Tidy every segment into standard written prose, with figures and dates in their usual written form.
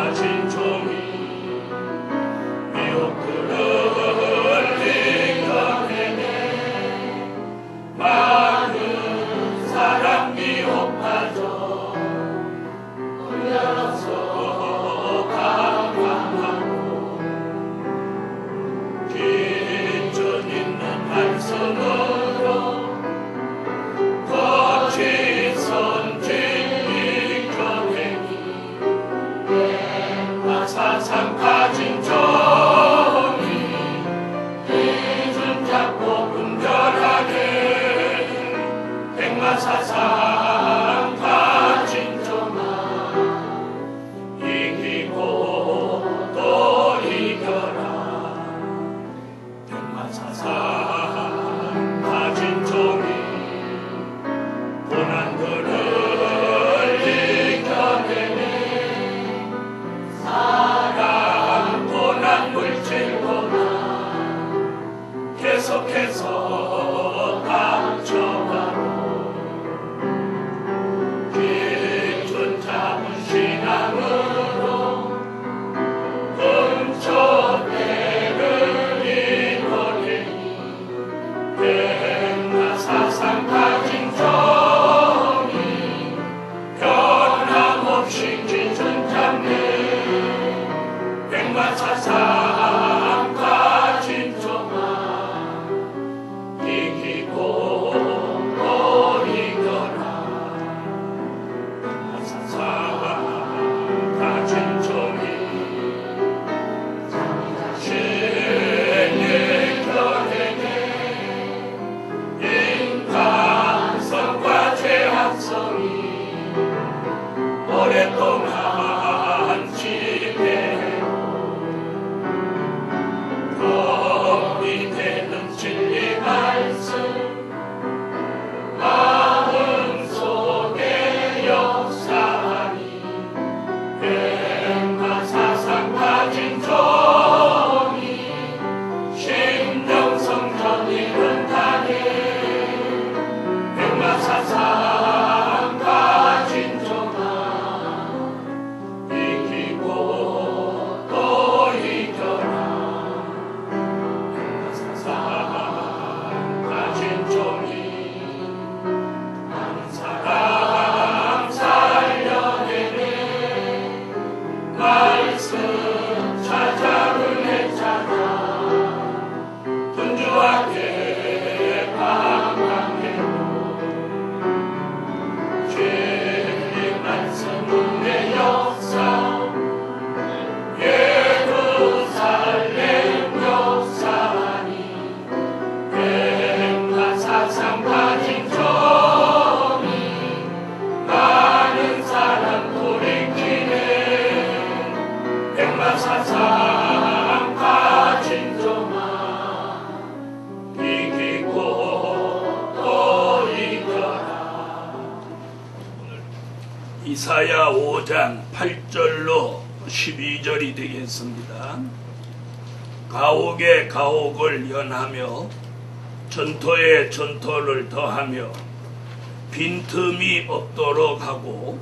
가진 종이 미혹들을 이겨내네. 많은 사람 미혹하죠. 올려서 강화하고 기준 있는 말씀으로 거친 선진 이겨내니 백마 사상 가진 종이 기준 잡고 분별하게 백마 사상 가진 종아 이기고 또 이겨라. 백마 사상 가진 종이 고난들을 이겨내네. 사랑 고난 물질 고난 계속해서 감춰가고 기준 잡은 신앙으로 금초대를 이뤄내니 백마 사상 가진 종이 변함없이 기준 잡네. 백마 사상 가진 종아 이기고 또 이겨라. 백마 사상 가진 종이 자신 이겨내네. 인간성과 죄악성이 오랫동안 지배해도 겁이 되는 진리 말씀 마음속에 역사하니 백마 사상 가진 종이 심령 성전 이룬다네. 백마 사상 가진 종아 이기고 또 이겨라. 백마 사상 가진 종이 많은 사람 살려내네. 말씀 찾아를 했잖아. 분주하게 방황해도 진리 말씀은 내 역사 예루살렘 역사하니 백마 사상 가진 종이 많은 사람 돌이키네. 백마 사상 가진 종아 이기고 또 이겨라. 이사야 5장 8절로 12절이 되겠습니다. 가옥에 가옥을 연하며 전토에 전토를 더하며 빈틈이 없도록 하고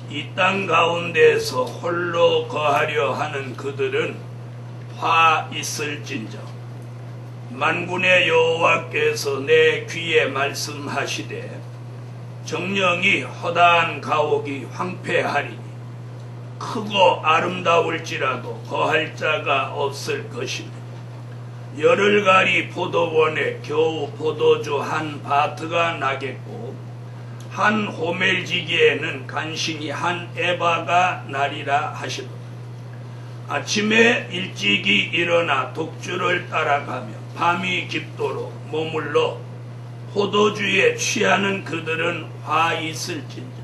이 땅 가운데에서 홀로 거하려 하는 그들은 화 있을진저. 만군의 여호와께서 내 귀에 말씀하시되 정령이 허다한 가옥이 황폐하리니 크고 아름다울지라도 거할 자가 없을 것이며 열흘가리 포도원에 겨우 포도주 한 바트가 나겠고 한 호멜지기에는 간신히 한 에바가 나리라 하시도다. 아침에 일찍이 일어나 독주를 따라가며 밤이 깊도록 머물러 포도주에 취하는 그들은 화 있을진저.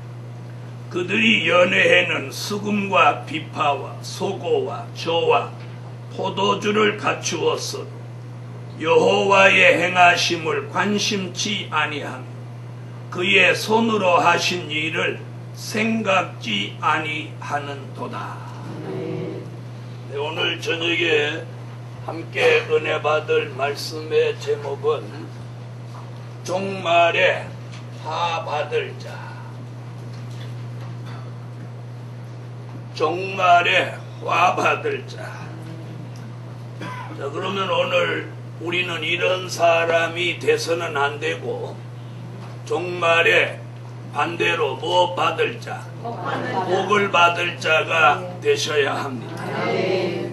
그들이 연회에는 수금과 비파와 소고와 저와 포도주를 갖추었어도 여호와의 행하심을 관심치 아니하며 그의 손으로 하신 일을 생각지 아니하는도다. 네, 오늘 저녁에 함께 은혜 받을 말씀의 제목은 종말에 화 받을 자. 종말에 화 받을 자. 자, 그러면 오늘 우리는 이런 사람이 돼서는 안 되고 종말에 반대로 뭐 받을 자? 복을 받을 자가 되셔야 합니다. 네,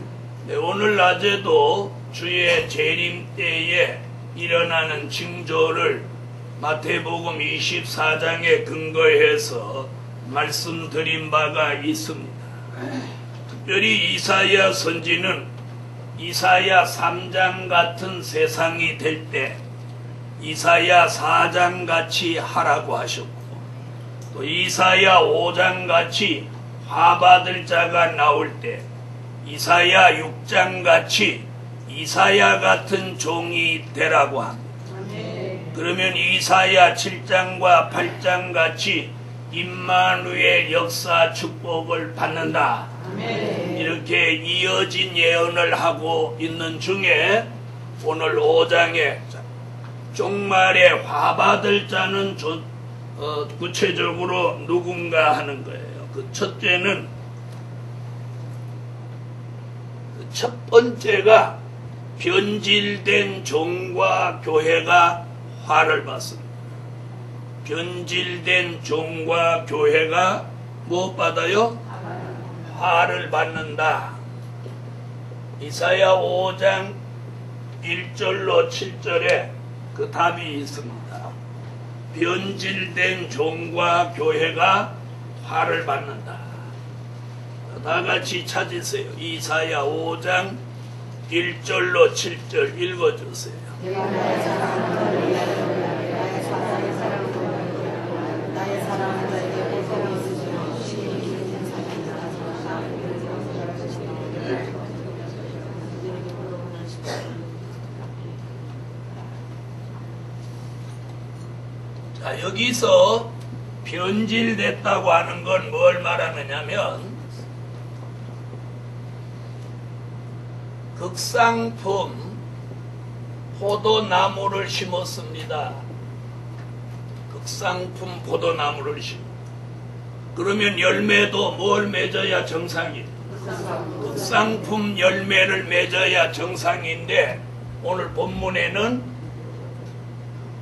오늘 낮에도 주의 재림 때에 일어나는 징조를 마태복음 24장에 근거해서 말씀드린 바가 있습니다. 특별히 이사야 선지는 이사야 3장 같은 세상이 될 때 이사야 4장 같이 하라고 하셨고, 또 이사야 5장 같이 화받을 자가 나올 때 이사야 6장 같이 이사야 같은 종이 되라고 합니다. 그러면 이사야 7장과 8장 같이 임마누엘 역사 축복을 받는다. 이렇게 이어진 예언을 하고 있는 중에 오늘 5장에 종말에 화받을 자는 구체적으로 누군가 하는 거예요. 그 첫째는, 첫 번째가 변질된 종과 교회가 화를 받습니다. 변질된 종과 교회가 무엇 받아요? 화를 받는다. 이사야 5장 1절로 7절에 그 답이 있습니다. 변질된 종과 교회가 화를 받는다. 다 같이 찾으세요. 이사야 5장 1절로 7절 읽어주세요. 자, 여기서 변질됐다고 하는 건 뭘 말하느냐면, 극상품 포도나무를 심었습니다. 극상품 포도나무를 심어. 그러면 열매도 뭘 맺어야 정상이에요? 극상품 열매를 맺어야 정상인데, 오늘 본문에는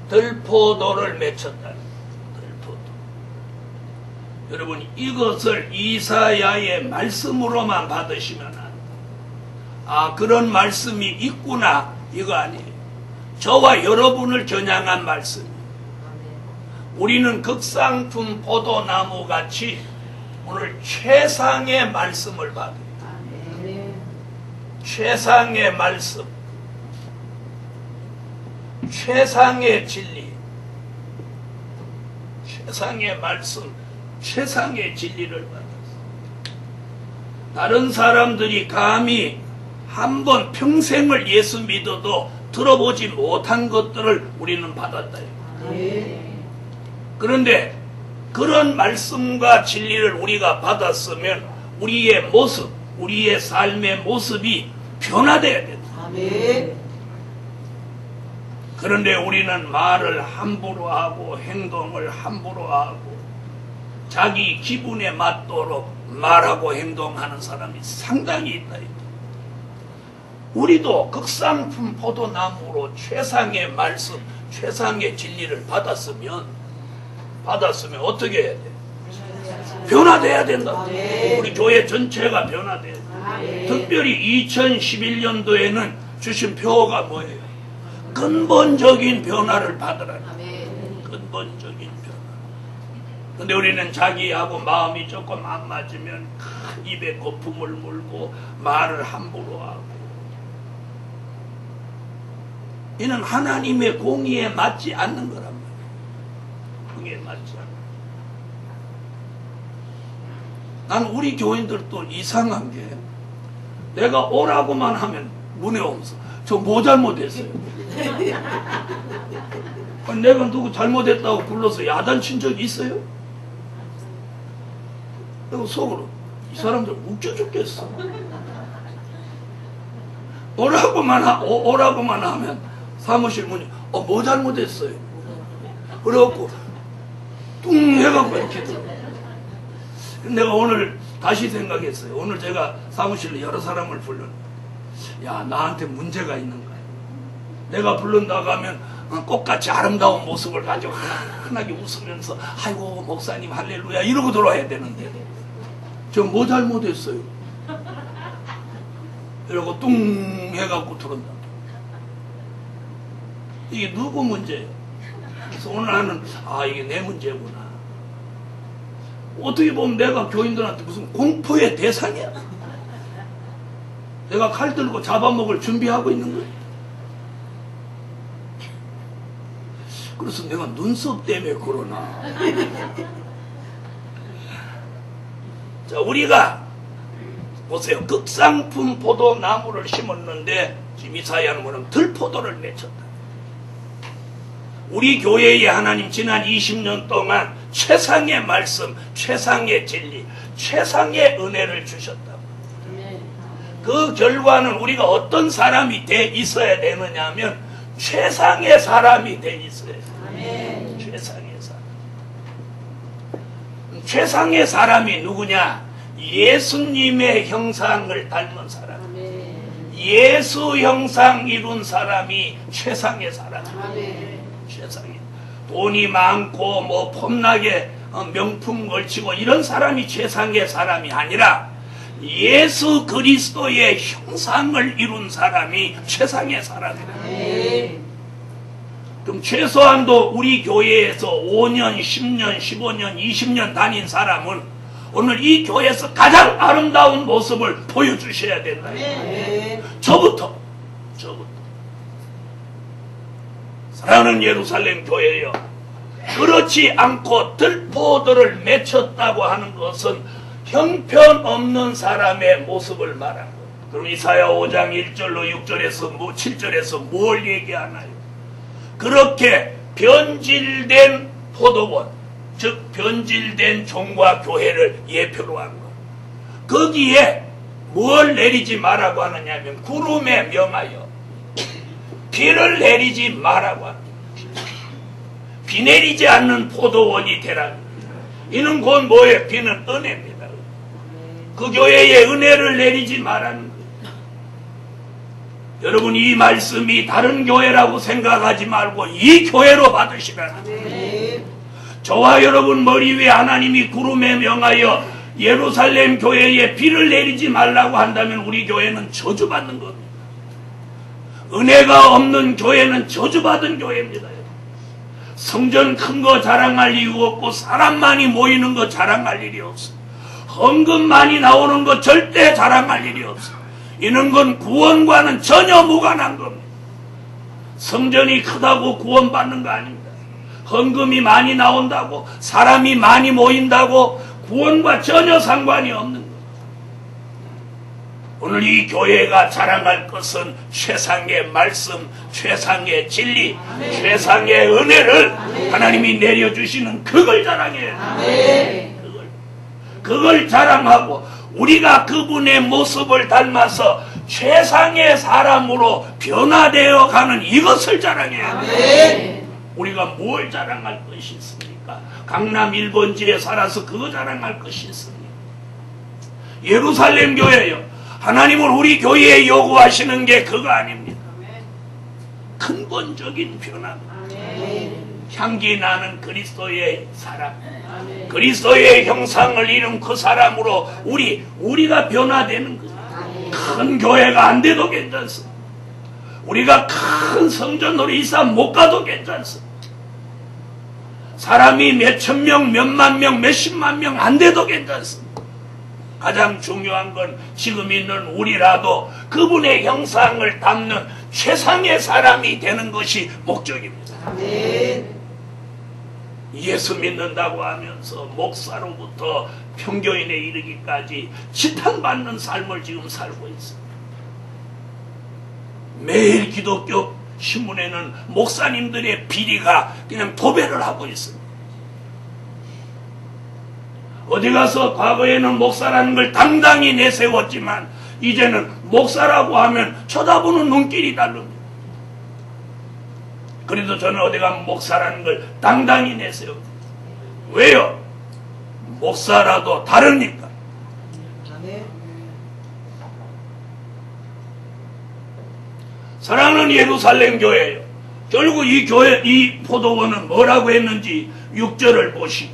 들포도를 맺혔다. 들포도. 여러분, 이것을 이사야의 말씀으로만 받으시면 안 돼요. 아, 그런 말씀이 있구나, 이거 아니에요. 저와 여러분을 겨냥한 말씀이에요. 우리는 극상품 포도나무 같이 오늘 최상의 말씀을 받아요. 최상의 말씀, 최상의 진리, 최상의 말씀, 최상의 진리를 받았어요. 다른 사람들이 감히 한 번 평생을 예수 믿어도 들어보지 못한 것들을 우리는 받았다. 그런데 그런 말씀과 진리를 우리가 받았으면 우리의 모습, 우리의 삶의 모습이 변화돼야 된다. 그런데 우리는 말을 함부로 하고 행동을 함부로 하고 자기 기분에 맞도록 말하고 행동하는 사람이 상당히 있다. 우리도 극상품 포도나무로 최상의 말씀, 최상의 진리를 받았으면 어떻게 해야 돼? 변화돼야 된다. 우리 교회 전체가 변화돼야 돼. 특별히 2011년도에는 주신 표어가 뭐예요? 근본적인 변화를 받으라. 근본적인 변화. 근데 우리는 자기하고 마음이 조금 안 맞으면 입에 거품을 물고 말을 함부로 하고, 이는 하나님의 공의에 맞지 않는 거란 말이에요. 공의에 맞지 않는. 난 우리 교인들도 이상한 게, 내가 오라고만 하면 문에 오면서 저 뭐 잘못했어요? 내가 누구 잘못했다고 불러서 야단친 적이 있어요? 내가 속으로 이 사람들 웃겨 죽겠어. 오라고만 하면 사무실 문이 뭐 잘못했어요? 그래갖고 뚱 해갖고 이렇게 들어. 내가 오늘 다시 생각했어요. 오늘 제가 사무실로 여러 사람을 불렀는데, 야, 나한테 문제가 있는 거야. 내가 불른다고 하면 꽃같이 아름다운 모습을 가지고 환하게 웃으면서 아이고 목사님 할렐루야 이러고 들어와야 되는데 저 뭐 잘못했어요? 이러고 뚱 해갖고 들어온다. 이게 누구 문제예요? 그래서 오늘 나는 이게 내 문제구나. 어떻게 보면 내가 교인들한테 무슨 공포의 대상이야. 내가 칼 들고 잡아먹을 준비하고 있는 거야. 그래서 내가 눈썹 때문에 그러나. 자, 우리가 보세요. 극상품 포도나무를 심었는데 지금 이사야는 뭐냐면 들포도를 맺혔다. 우리 교회에 하나님 지난 20년 동안 최상의 말씀, 최상의 진리, 최상의 은혜를 주셨다. 그 결과는 우리가 어떤 사람이 돼 있어야 되느냐 하면 최상의 사람이 돼 있어야 돼. 최상의 사람. 최상의 사람이 누구냐? 예수님의 형상을 닮은 사람. 예수 형상 이룬 사람이 최상의 사람이에요. 최상의. 돈이 많고 뭐 폼나게 명품 걸치고 이런 사람이 최상의 사람이 아니라 예수 그리스도의 형상을 이룬 사람이 최상의 사람이다. 그럼 최소한도 우리 교회에서 5년, 10년, 15년, 20년 다닌 사람은 오늘 이 교회에서 가장 아름다운 모습을 보여주셔야 된다. 저부터. 사랑하는 예루살렘 교회여, 그렇지 않고 들포도를 맺혔다고 하는 것은 형편없는 사람의 모습을 말하는 거예요. 그럼 이사야 5장 1절로 6절에서 7절에서 뭘 얘기하나요? 그렇게 변질된 포도원, 즉 변질된 종과 교회를 예표로 한 것. 거기에 뭘 내리지 말라고 하느냐면 구름에 명하여 비를 내리지 말라고 합니다. 비 내리지 않는 포도원이 되라. 이는 곧 뭐예요? 비는 은혜입니다. 그 교회에 은혜를 내리지 말라는 거예요. 여러분, 이 말씀이 다른 교회라고 생각하지 말고 이 교회로 받으시라는 거예요. 저와 여러분 머리 위에 하나님이 구름에 명하여 예루살렘 교회에 비를 내리지 말라고 한다면 우리 교회는 저주받는 겁니다. 은혜가 없는 교회는 저주받은 교회입니다. 성전 큰 거 자랑할 이유 없고 사람 많이 모이는 거 자랑할 일이 없어. 헌금 많이 나오는 거 절대 자랑할 일이 없어. 이런 건 구원과는 전혀 무관한 겁니다. 성전이 크다고 구원받는 거 아닙니다. 헌금이 많이 나온다고, 사람이 많이 모인다고 구원과 전혀 상관이 없는 겁니다. 오늘 이 교회가 자랑할 것은 최상의 말씀, 최상의 진리, 최상의 은혜를 하나님이 내려주시는 그걸 자랑해야 돼요. 그걸 자랑하고 우리가 그분의 모습을 닮아서 최상의 사람으로 변화되어 가는 이것을 자랑해야 돼요. 우리가 뭘 자랑할 것이 있습니까? 강남 1번지에 살아서 그거 자랑할 것이 있습니까? 예루살렘 교회요, 하나님은 우리 교회에 요구하시는 게 그거 아닙니다. 근본적인 변화. 향기 나는 그리스도의 사람, 그리스도의 형상을 이룬 그 사람으로 우리가 변화되는 거예요. 큰 교회가 안 돼도 괜찮습니다. 우리가 큰 성전으로 이사 못 가도 괜찮습니다. 사람이 몇천 명, 몇만 명, 몇십만 명 안 돼도 괜찮습니다. 가장 중요한 건 지금 있는 우리라도 그분의 형상을 담는 최상의 사람이 되는 것이 목적입니다. 예수 믿는다고 하면서 목사로부터 평교인에 이르기까지 지탄받는 삶을 지금 살고 있습니다. 매일 기독교 신문에는 목사님들의 비리가 그냥 도배를 하고 있습니다. 어디 가서 과거에는 목사라는 걸 당당히 내세웠지만 이제는 목사라고 하면 쳐다보는 눈길이 다릅니다. 그래도 저는 어디 가면 목사라는 걸 당당히 내세웁니다. 왜요? 목사라도 다르니까. 사랑하는 예루살렘 교회요. 결국 이 교회, 이 포도원은 뭐라고 했는지 6절을 보시죠.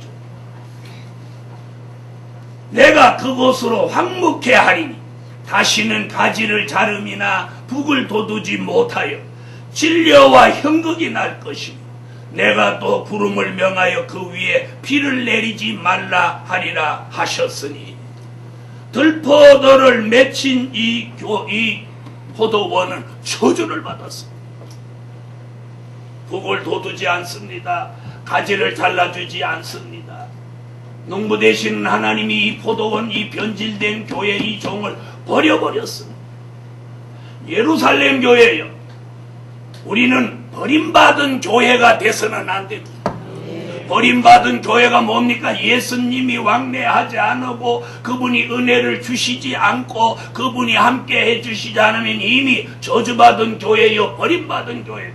내가 그곳으로 황무케 하리니 다시는 가지를 자름이나 북을 돋우지 못하여 진려와 형극이 날 것이며 내가 또 구름을 명하여 그 위에 비를 내리지 말라 하리라 하셨으니 들포도를 맺힌 이 포도원은 저주를 받았습니다. 북을 돋우지 않습니다. 가지를 잘라주지 않습니다. 농부 되시는 하나님이 이 포도원, 이 변질된 교회 이 종을 버려버렸습니다. 예루살렘 교회요. 우리는 버림받은 교회가 돼서는 안 됩니다. 버림받은 교회가 뭡니까? 예수님이 왕래하지 않고 그분이 은혜를 주시지 않고 그분이 함께 해주시지 않으면 이미 저주받은 교회요. 버림받은 교회.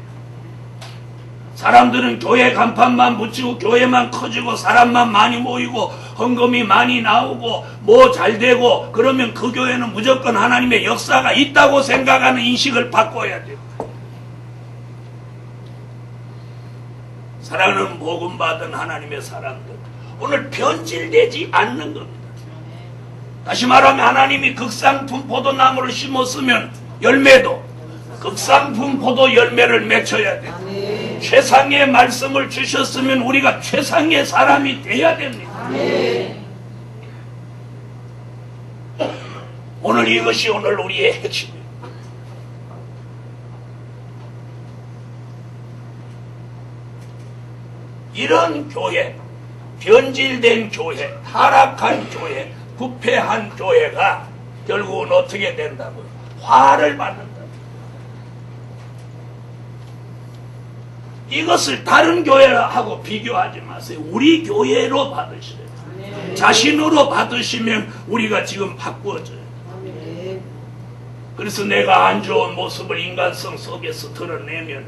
사람들은 교회 간판만 붙이고 교회만 커지고 사람만 많이 모이고 헌금이 많이 나오고 뭐 잘되고 그러면 그 교회는 무조건 하나님의 역사가 있다고 생각하는 인식을 바꿔야 돼요. 사랑하는 복음받은 하나님의 사람들, 오늘 변질되지 않는 겁니다. 다시 말하면 하나님이 극상품 포도나무를 심었으면 열매도 극상품 포도 열매를 맺혀야 돼요. 최상의 말씀을 주셨으면 우리가 최상의 사람이 돼야 됩니다. 오늘 이것이 오늘 우리의 핵심입니다. 이런 교회, 변질된 교회, 타락한 교회, 부패한 교회가 결국은 어떻게 된다고요? 화를 받는다. 이것을 다른 교회하고 비교하지 마세요. 우리 교회로 받으시래요. 자신으로 받으시면 우리가 지금 바꾸어져요. 그래서 내가 안 좋은 모습을 인간성 속에서 드러내면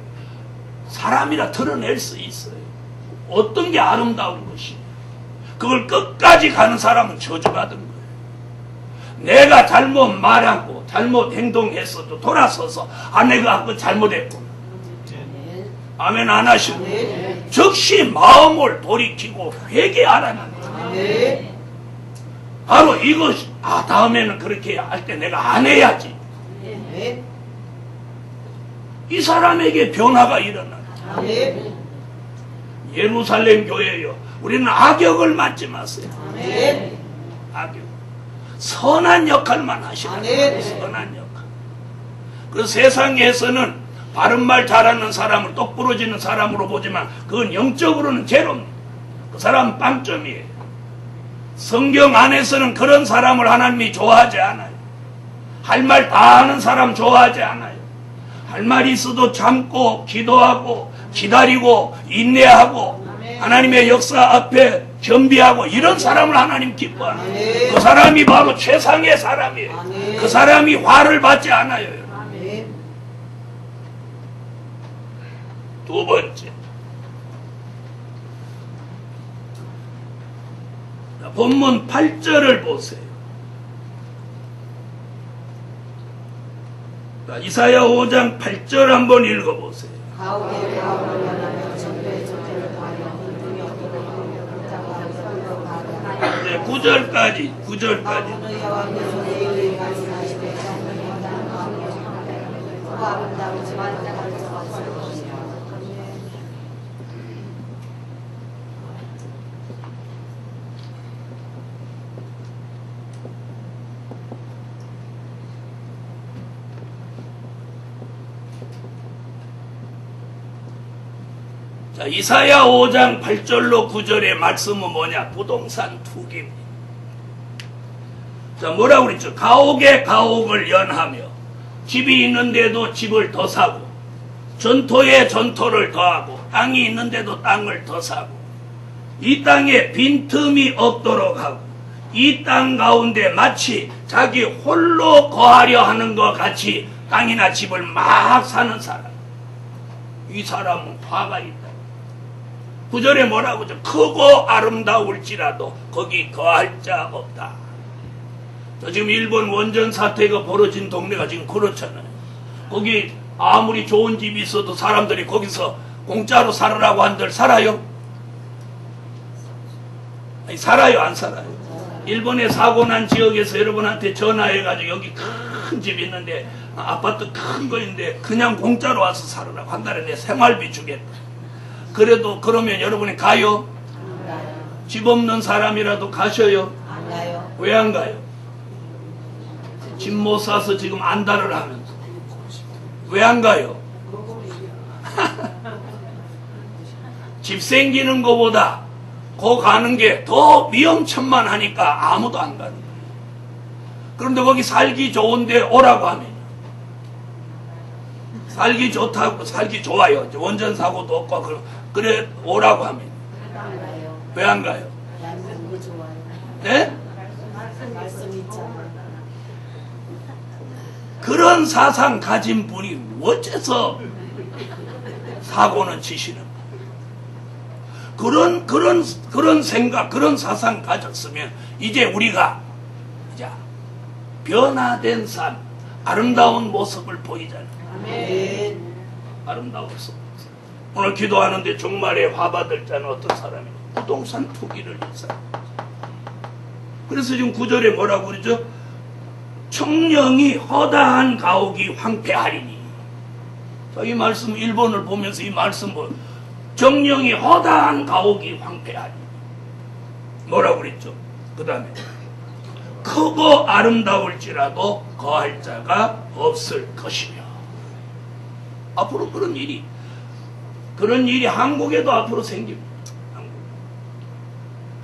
사람이라 드러낼 수 있어요. 어떤 게 아름다운 것이 그걸 끝까지 가는 사람은 저주받은 거예요. 내가 잘못 말하고 잘못 행동했어도 돌아서서 내가 아까 잘못했구나. 아멘 안 하시고 즉시 마음을 돌이키고 회개하라는 거예요. 바로 이것이 다음에는 그렇게 할 때 내가 안 해야지. 이 사람에게 변화가 일어나요. 예루살렘 교회요. 우리는 악역을 맡지 마세요. 악역. 선한 역할만 하시라. 선한 역할. 그래서 세상에서는 바른 말 잘하는 사람을 똑부러지는 사람으로 보지만 그건 영적으로는 제로입니다. 그 사람은 빵점이에요. 성경 안에서는 그런 사람을 하나님이 좋아하지 않아요. 할 말 다 하는 사람 좋아하지 않아요. 할 말이 있어도 참고 기도하고 기다리고 인내하고 하나님의 역사 앞에 겸비하고 이런 사람을 하나님 기뻐하는 그 사람이 바로 최상의 사람이에요. 그 사람이 화를 받지 않아요. 두 번째, 본문 8절을 보세요. 이사야 5장 8절 한번 읽어보세요. 네, 9절까지. 자, 이사야 5장 8절로 9절의 말씀은 뭐냐? 부동산 투기입니다. 자, 뭐라고 그랬죠? 가옥에 가옥을 연하며 집이 있는데도 집을 더 사고 전토에 전토를 더하고 땅이 있는데도 땅을 더 사고 이 땅에 빈틈이 없도록 하고 이 땅 가운데 마치 자기 홀로 거하려 하는 것 같이 땅이나 집을 막 사는 사람, 이 사람은 화가 있다. 9절에 뭐라고 하죠? 크고 아름다울지라도 거기 거할 자 없다. 저 지금 일본 원전 사태가 벌어진 동네가 지금 그렇잖아요. 거기 아무리 좋은 집이 있어도 사람들이 거기서 공짜로 살으라고 한들 살아요? 아니, 살아요, 안 살아요? 일본에 사고 난 지역에서 여러분한테 전화해가지고 여기 큰 집 있는데 아파트 큰 거 있는데 그냥 공짜로 와서 살으라고 한 달에 내 생활비 주겠다. 그래도 그러면 여러분이 가요? 안 가요. 집 없는 사람이라도 가셔요? 안 가요. 왜 안 가요? 집 못 사서 지금 안달을 하면서. 왜 안 가요? 집 생기는 것보다 거 가는 게 더 위험천만하니까 아무도 안 가는 거예요. 그런데 거기 살기 좋은데 오라고 하면 살기 좋다고, 살기 좋아요. 원전 사고도 없고 그래 오라고 하면 안 가요. 왜 안 가요? 말씀 좋아요. 네? 말씀 있잖아요. 그런 사상 가진 분이 어째서 사고는 치시는 거예요? 그런 생각, 그런 사상 가졌으면 이제 우리가 이제 변화된 삶, 아름다운 모습을 보이잖아요. 아멘. 아름다운 모습. 오늘 기도하는데 종말에 화받을 자는 어떤 사람이 부동산 투기를 했어요. 그래서 지금 9절에 뭐라고 그러죠? 청령이 허다한 가옥이 황폐하리니. 이 말씀, 일본을 보면서 이 말씀 뭐 정령이 허다한 가옥이 황폐하리니. 뭐라고 그랬죠? 그 다음에 크고 아름다울지라도 거할 자가 없을 것이며. 앞으로 그런 일이 한국에도 앞으로 생깁니다.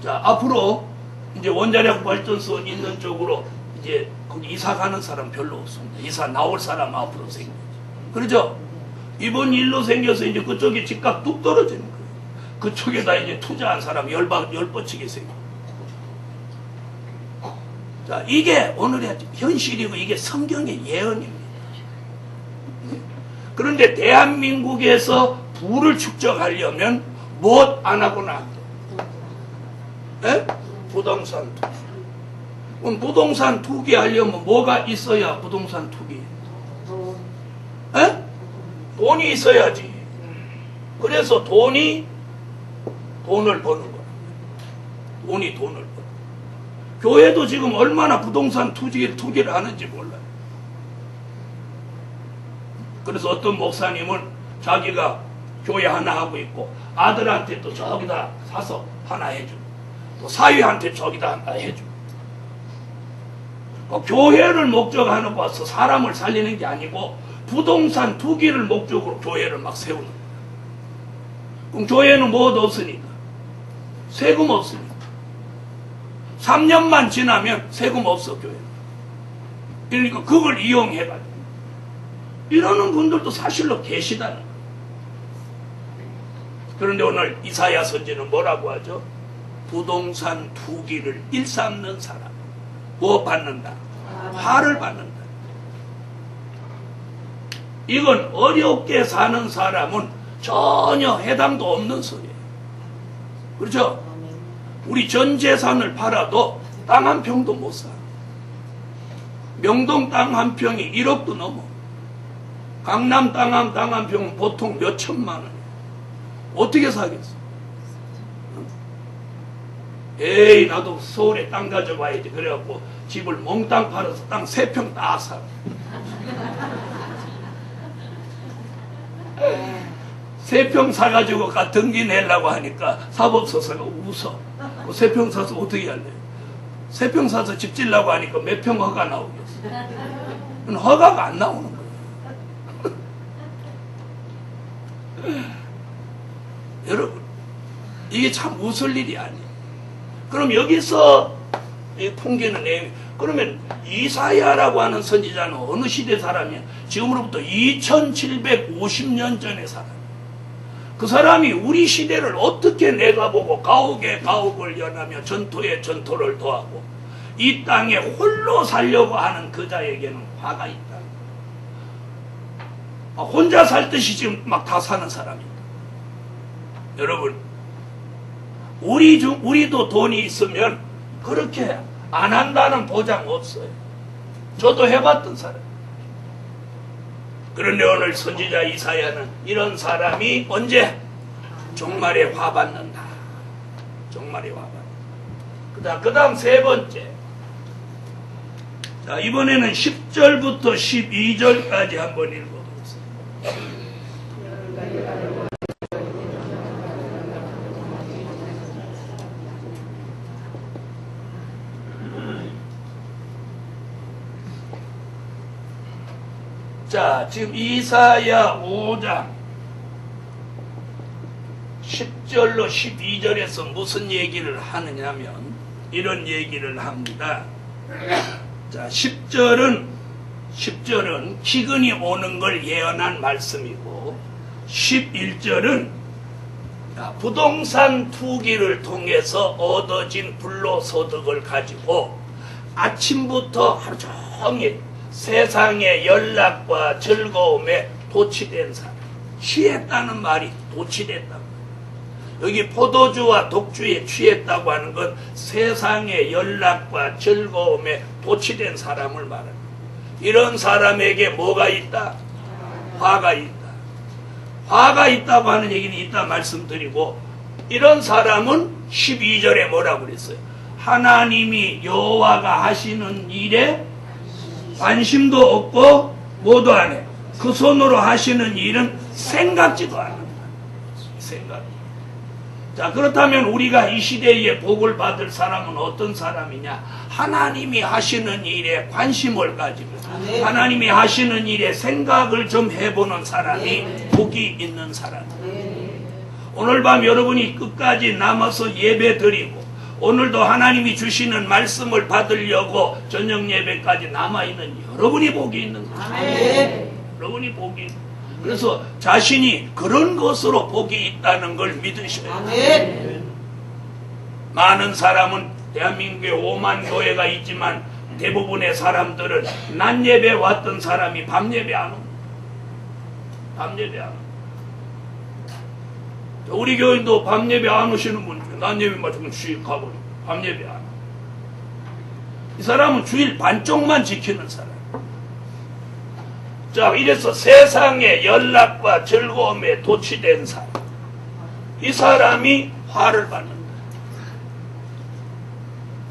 자, 앞으로 이제 원자력 발전소 있는 쪽으로 이제 거기 이사 가는 사람 별로 없습니다. 이사 나올 사람 앞으로 생기죠. 그렇죠? 이번 일로 생겨서 이제 그쪽에 집값 뚝 떨어지는 거예요. 그쪽에다 이제 투자한 사람 열뻗치게 생겨. 자, 이게 오늘의 현실이고 이게 성경의 예언입니다. 그런데 대한민국에서 부를 축적하려면 무엇 안 하고는 안 돼? 에? 부동산 투기. 그럼 부동산 투기 하려면 뭐가 있어야 부동산 투기? 에? 돈이 있어야지. 그래서 돈을 버는 거야. 돈을 버는. 교회도 지금 얼마나 부동산 투기를 하는지 몰라요. 그래서 어떤 목사님은 자기가 교회 하나 하고 있고 아들한테 또 저기다 사서 하나 해주고 또 사위한테 저기다 하나 해주고 교회를 목적하는 거 와서 사람을 살리는 게 아니고 부동산 투기를 목적으로 교회를 막 세우는 거예요. 그럼 교회는 뭐도 없으니까 세금 없으니까 3년만 지나면 세금 없어 교회는. 그러니까 그걸 이용해가지고 이러는 분들도 사실로 계시다는 거예요. 그런데 오늘 이사야 선지는 뭐라고 하죠? 부동산 투기를 일삼는 사람 뭐 받는다? 화를 받는다. 이건 어렵게 사는 사람은 전혀 해당도 없는 소리예요. 그렇죠? 우리 전 재산을 팔아도 땅 한 평도 못 사. 명동 땅 한 평이 1억도 넘어. 강남 땅 한 평은 보통 몇 천만 원이에요. 어떻게 사겠어? 에이, 나도 서울에 땅 가져봐야지. 그래갖고 집을 몽땅 팔아서 땅 3평 딱 사. 3평 사가지고 등기 내려고 하니까 사법서사가 웃어. 3평 사서 어떻게 할래? 3평 사서 집 지려고 하니까 몇 평 허가 나오겠어? 허가가 안 나오는 거예요. 여러분, 이게 참 웃을 일이 아니에요. 그럼 여기서 이 풍기는 내용이, 그러면 이사야라고 하는 선지자는 어느 시대 사람이야? 지금으로부터 2750년 전의 사람. 그 사람이 우리 시대를 어떻게 내다보고 가옥에 가옥을 연하며 전토에 전토를 더하고 이 땅에 홀로 살려고 하는 그자에게는 화가 있다. 혼자 살 듯이 지금 막 다 사는 사람입니다. 여러분, 우리도 돈이 있으면 그렇게 안 한다는 보장 없어요. 저도 해봤던 사람. 그런데 오늘 선지자 이사야는 이런 사람이 언제? 종말에 화 받는다. 종말에 화 받는다. 그 다음 세 번째. 자, 이번에는 10절부터 12절까지 한번 읽어보겠습니다. 자, 지금 이사야 5장 10절로 12절에서 무슨 얘기를 하느냐면 이런 얘기를 합니다. 자, 10절은 기근이 오는 걸 예언한 말씀이고 11절은 부동산 투기를 통해서 얻어진 불로소득을 가지고 아침부터 하루 종일 세상의 연락과 즐거움에 도취된 사람. 취했다는 말이 도취됐다. 여기 포도주와 독주에 취했다고 하는 건 세상의 연락과 즐거움에 도취된 사람을 말합니다. 이런 사람에게 뭐가 있다? 화가 있다. 화가 있다고 하는 얘기는 이따 말씀드리고, 이런 사람은 12절에 뭐라고 그랬어요? 하나님이 여호와가 하시는 일에 관심도 없고 뭐도 안 해. 그 손으로 하시는 일은 생각지도 않는다. 생각. 자, 그렇다면 우리가 이 시대에 복을 받을 사람은 어떤 사람이냐? 하나님이 하시는 일에 관심을 가지고 하나님이 하시는 일에 생각을 좀 해보는 사람이 복이 있는 사람. 오늘 밤 여러분이 끝까지 남아서 예배 드리고 오늘도 하나님이 주시는 말씀을 받으려고 저녁 예배까지 남아있는 여러분이 복이 있는 거예요. 여러분이 복이 있는 거예요. 그래서 자신이 그런 것으로 복이 있다는 걸 믿으셔야 돼요. 많은 사람은 대한민국에 5만 교회가 있지만 대부분의 사람들은 낮 예배 왔던 사람이 밤 예배 안 옵니다. 밤 예배 안 옵니다. 우리 교인도 밤 예배 안 오시는 분 중에 낮 예배 맞으면 주일 가버리고 밤 예배 안 옵니다. 이 사람은 주일 반쪽만 지키는 사람. 자, 이래서 세상의 연락과 즐거움에 도취된 사람, 이 사람이 화를 받는다.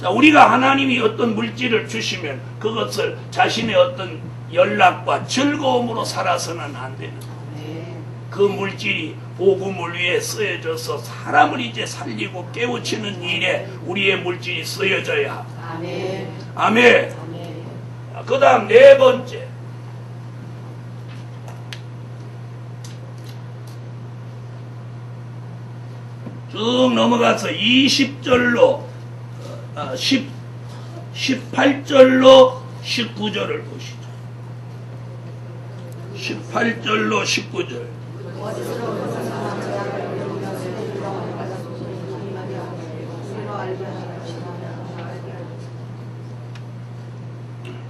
자, 우리가 하나님이 어떤 물질을 주시면 그것을 자신의 어떤 연락과 즐거움으로 살아서는 안 되는 거예요. 그 물질이 복음을 위해 쓰여져서 사람을 이제 살리고 깨우치는 일에 우리의 물질이 쓰여져야 하고. 아멘. 아멘. 그 다음 네 번째. 쭉 넘어가서 20절로 18절로 19절을 보시죠. 18절로 19절.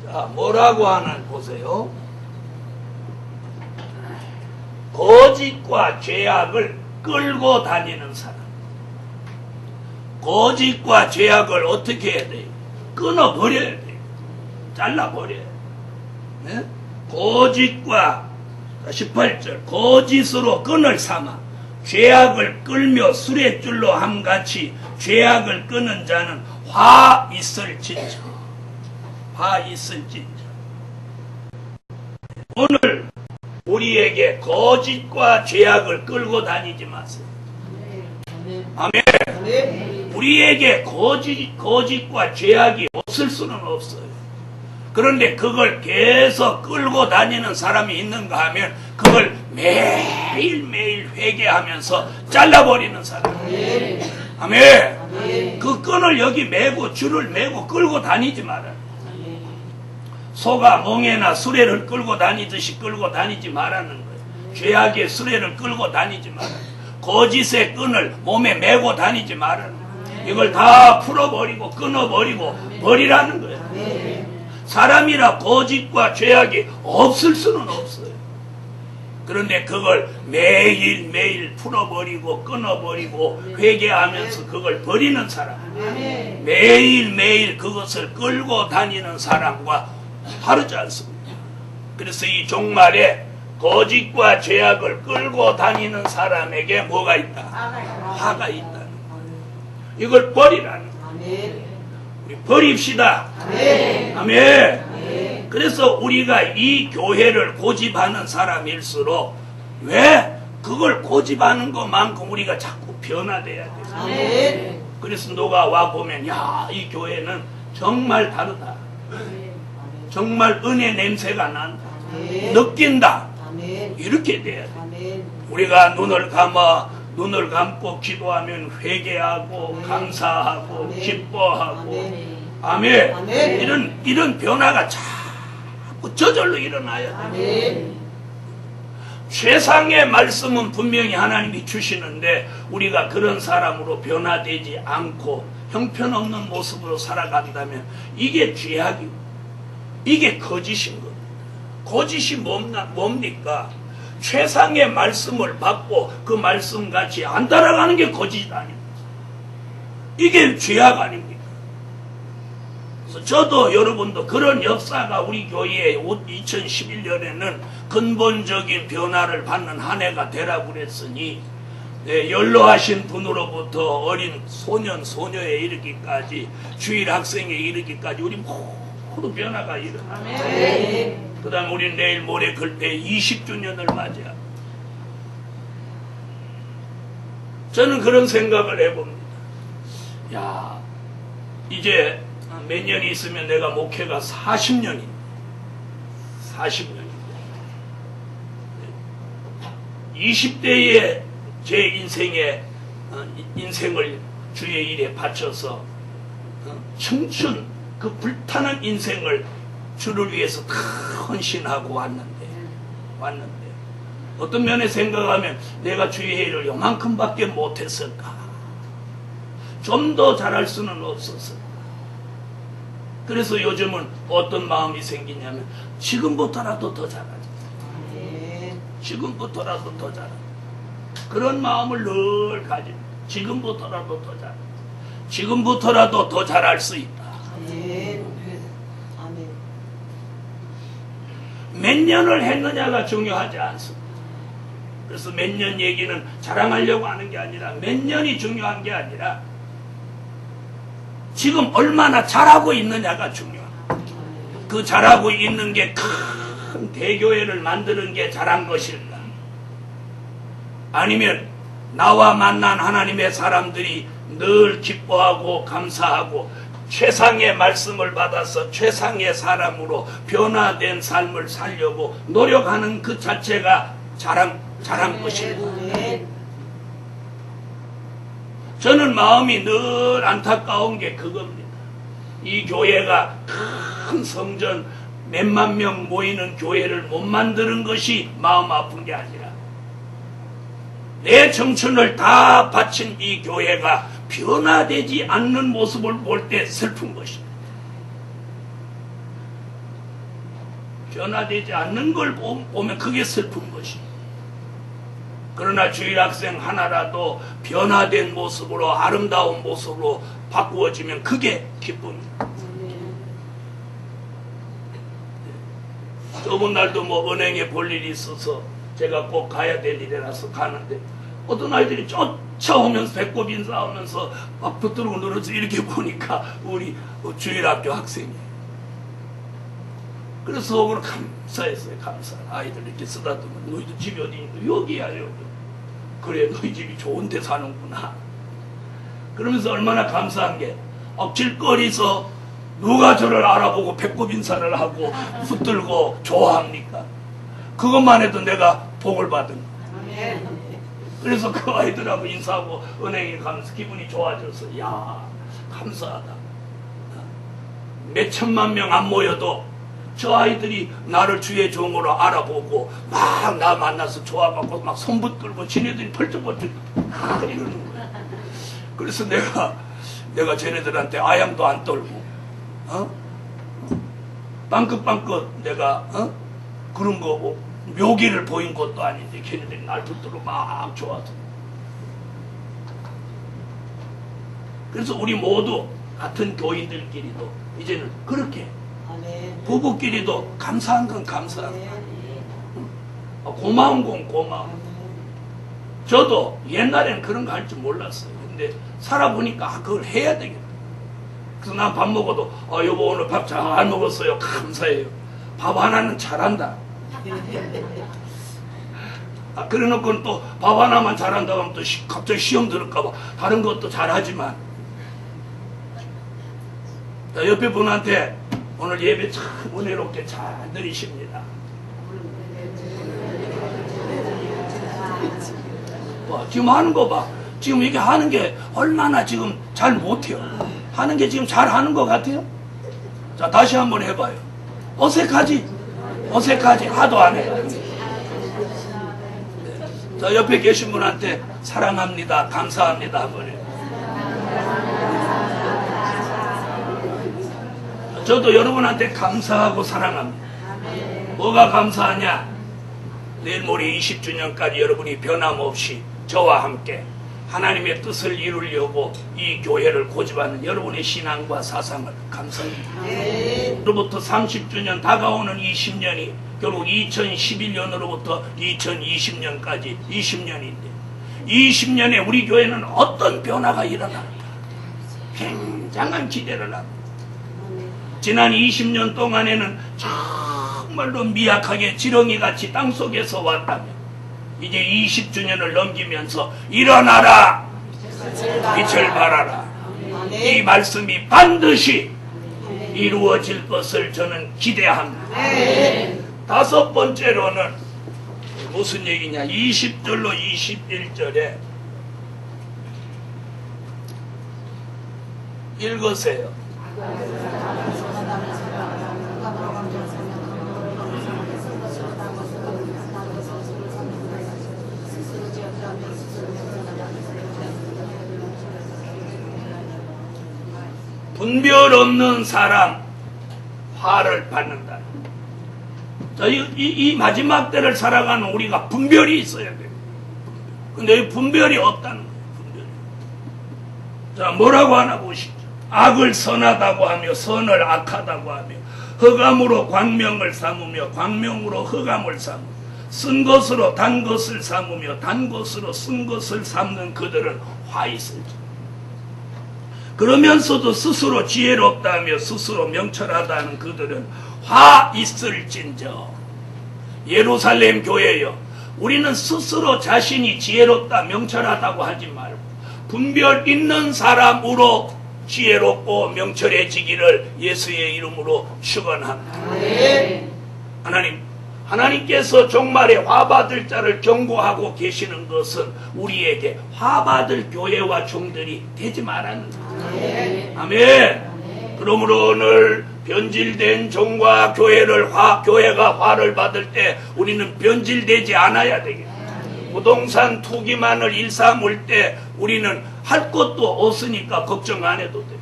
자, 뭐라고 하나 보세요. 거짓과 죄악을 끌고 다니는 사람. 거짓과 죄악을 어떻게 해야 돼요? 끊어버려야 돼요. 잘라버려야 돼요. 네? 거짓과 18절 거짓으로 끈을 삼아 죄악을 끌며 수레줄로 함같이 죄악을 끄는 자는 화 있을진저. 화 있을진저. 오늘 우리에게 거짓과 죄악을 끌고 다니지 마세요. 아멘. 우리에게 거짓과 죄악이 없을 수는 없어요. 그런데 그걸 계속 끌고 다니는 사람이 있는가 하면 그걸 매일매일 회개하면서 잘라버리는 사람. 아멘. 그 끈을 여기 메고 줄을 메고 끌고 다니지 말아요. 소가 멍에나 수레를 끌고 다니듯이 끌고 다니지 말라는 거예요. 죄악의 수레를 끌고 다니지 말아요. 거짓의 끈을 몸에 메고 다니지 말아요. 이걸 다 풀어버리고 끊어버리고 버리라는 거예요. 사람이라 거짓과 죄악이 없을 수는 없어요. 그런데 그걸 매일매일 풀어버리고 끊어버리고 회개하면서 그걸 버리는 사람, 매일매일 그것을 끌고 다니는 사람과 다르지 않습니다. 그래서 이 종말에 거짓과 죄악을 끌고 다니는 사람에게 뭐가 있다? 화가 있다는 거예요. 이걸 버리라는 거예요. 아멘. 우리 버립시다. 아멘. 그래서 우리가 이 교회를 고집하는 사람일수록 왜 그걸 고집하는 것만큼 우리가 자꾸 변화돼야 돼요. 아멘. 그래서 누가 와 보면 야, 이 교회는 정말 다르다. 정말 은혜 냄새가 난다. 아멘. 느낀다. 아멘. 이렇게 돼야 돼. 아멘. 우리가 눈을 감고 기도하면 회개하고 감사하고 아멘. 기뻐하고 아멘. 아멘. 아멘. 이런 변화가 자꾸 저절로 일어나야 돼. 아멘. 세상의 말씀은 분명히 하나님이 주시는데 우리가 그런 사람으로 변화되지 않고 형편없는 모습으로 살아간다면 이게 죄악이고 이게 거짓인 겁니다. 거짓이 뭡니까? 최상의 말씀을 받고 그 말씀같이 안 따라가는 게 거짓 아닙니까? 이게 죄악 아닙니까? 그래서 저도 여러분도 그런 역사가 우리 교회에 2011년에는 근본적인 변화를 받는 한 해가 되라고 그랬으니 연로하신 분으로부터 어린 소년, 소녀에 이르기까지 주일 학생에 이르기까지 우리 모두 변화가 일어나요. 그 다음에 우리 내일 모레 글때 20주년을 맞이합니다. 저는 그런 생각을 해봅니다. 야, 이제 몇 년이 있으면 내가 목회가 40년입니다. 40년입니다. 20대에 제 인생을 주의 일에 바쳐서 청춘 그 불타는 인생을 주를 위해서 다 헌신하고 왔는데 어떤 면에 생각하면 내가 주의 일을 요만큼밖에 못했을까? 좀 더 잘할 수는 없었을까? 그래서 요즘은 어떤 마음이 생기냐면 지금부터라도 더 잘하자. 지금부터라도 더 잘하자. 그런 마음을 늘 가집니다. 지금부터라도 더 잘하자. 지금부터라도 더 잘할 수 있다. 몇 년을 했느냐가 중요하지 않습니다. 그래서 몇 년 얘기는 자랑하려고 하는 게 아니라 몇 년이 중요한 게 아니라 지금 얼마나 잘하고 있느냐가 중요합니다. 그 잘하고 있는 게 큰 대교회를 만드는 게 잘한 것일까? 아니면 나와 만난 하나님의 사람들이 늘 기뻐하고 감사하고 최상의 말씀을 받아서 최상의 사람으로 변화된 삶을 살려고 노력하는 그 자체가 잘한 것입니다. 저는 마음이 늘 안타까운 게 그겁니다. 이 교회가 큰 성전 몇만 명 모이는 교회를 못 만드는 것이 마음 아픈 게 아니라 내 청춘을 다 바친 이 교회가 변화되지 않는 모습을 볼 때 슬픈 것입니다. 변화되지 않는 걸 보면 그게 슬픈 것입니다. 그러나 주일학생 하나라도 변화된 모습으로 아름다운 모습으로 바꾸어지면 그게 기쁨입니다. 저번 날도 뭐 은행에 볼 일이 있어서 제가 꼭 가야 될 일이라서 가는데 어떤 아이들이 쫓아오면서 배꼽 인사하면서 막 붙들고 늘어져 이렇게 보니까 우리 주일학교 학생이에요. 그래서 속으로 감사했어요. 감사. 아이들 이렇게 쓰다듬으면 너희들 집이 어디니? 여기야 여기. 그래 너희 집이 좋은 데 사는구나. 그러면서 얼마나 감사한 게 억질거리서 누가 저를 알아보고 배꼽 인사를 하고 붙들고 좋아합니까? 그것만 해도 내가 복을 받은 거예요. 그래서 그 아이들하고 인사하고 은행에 가면서 기분이 좋아져서 야 감사하다. 몇 천만 명 안 모여도 저 아이들이 나를 주의 종으로 알아보고 막 나 만나서 좋아갖고 막 손 붙들고 지네들이 펄쩍펄쩍 이러는 거야. 그래서 내가 쟤네들한테 아양도 안 떨고 빵긋빵긋 내가 그런 거 묘기를 보인 것도 아닌데 걔네들이 날 붙들고 막 좋아서. 그래서 우리 모두 같은 교인들끼리도 이제는 그렇게 부부끼리도 감사한 건 감사한 거. 고마운 건 고마워. 저도 옛날에는 그런 거 할 줄 몰랐어요. 근데 살아보니까 그걸 해야 되겠다. 그래서 난 밥 먹어도 여보 오늘 밥 잘 먹었어요. 감사해요. 밥 하나는 잘한다. 그래놓고는 또 밥 하나만 잘한다고 하면 또 갑자기 시험 들을까봐 다른 것도 잘하지만, 자, 옆에 분한테 오늘 예배 참 은혜롭게 잘 드리십니다. 지금 하는 거 봐. 지금 이게 하는 게 얼마나 지금 잘 못해요. 하는 게 지금 잘 하는 것 같아요. 자, 다시 한번 해봐요. 어색하지? 어색하지? 하도 안 해. 자, 옆에 계신 분한테 사랑합니다, 감사합니다 한번 해요. 저도 여러분한테 감사하고 사랑합니다. 뭐가 감사하냐? 내일 모레 20주년까지 여러분이 변함없이 저와 함께 하나님의 뜻을 이루려고 이 교회를 고집하는 여러분의 신앙과 사상을 감사합니다. 로부터 30주년 다가오는 20년이 결국 2011년으로부터 2020년까지 20년인데 20년에 우리 교회는 어떤 변화가 일어날까? 굉장한 기대를 합니다. 지난 20년 동안에는 정말로 미약하게 지렁이같이 땅속에서 왔다면 이제 20주년을 넘기면서 일어나라, 빛을 발하라, 이 말씀이 반드시 이루어질 것을 저는 기대합니다. 다섯 번째로는 무슨 얘기냐? 20절로 21절에 읽으세요. 분별 없는 사람 화를 받는다. 자, 이 마지막 때를 살아가는 우리가 분별이 있어야 돼요. 근데 이 분별이 없다는 거예요. 분별이. 자, 뭐라고 하나 보시죠. 악을 선하다고 하며 선을 악하다고 하며 흑암으로 광명을 삼으며 광명으로 흑암을 삼으며 쓴 것으로 단 것을 삼으며 단 것으로 쓴 것을 삼는 그들은 화 있을지. 그러면서도 스스로 지혜롭다며 스스로 명철하다는 그들은 화 있을진저. 예루살렘 교회여, 우리는 스스로 자신이 지혜롭다 명철하다고 하지 말고 분별 있는 사람으로 지혜롭고 명철해지기를 예수의 이름으로 축원합니다. 하나님께서 종말에 화받을 자를 경고하고 계시는 것은 우리에게 화받을 교회와 종들이 되지 말라는 거예요. 아멘. 그러므로 오늘 변질된 종과 교회가 화를 받을 때 우리는 변질되지 않아야 되겠다. 부동산 투기만을 일삼을 때 우리는 할 것도 없으니까 걱정 안 해도 돼.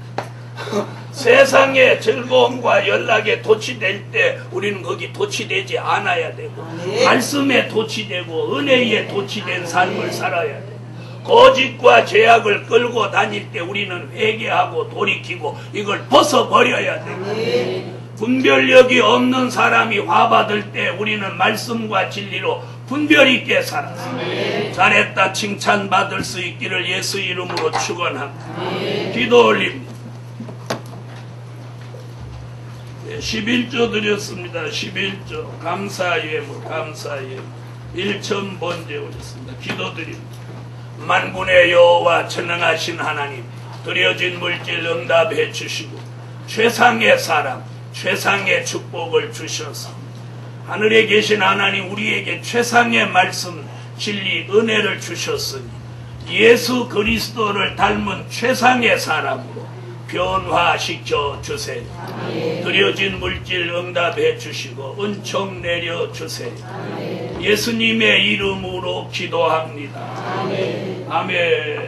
세상의 즐거움과 연락에 도취될 때 우리는 거기 도취되지 않아야 되고 말씀에 도취되고 은혜에 도취된 삶을 살아야 돼. 거짓과 죄악을 끌고 다닐 때 우리는 회개하고 돌이키고 이걸 벗어버려야 돼. 분별력이 없는 사람이 화받을 때 우리는 말씀과 진리로 분별 있게 살아서 잘했다 칭찬받을 수 있기를 예수 이름으로 축원합니다. 기도 올립니다. 11조 드렸습니다. 11조 감사예물 1천 번째 올렸습니다. 기도드립니다. 만군의 여호와 전능하신 하나님, 드려진 물질 응답해 주시고 최상의 사람, 최상의 축복을 주셔서 하늘에 계신 하나님, 우리에게 최상의 말씀, 진리, 은혜를 주셨으니 예수 그리스도를 닮은 최상의 사람으로 변화시켜 주세요. 드려진 물질 응답해 주시고 은총 내려 주세요. 예수님의 이름으로 기도합니다. 아멘.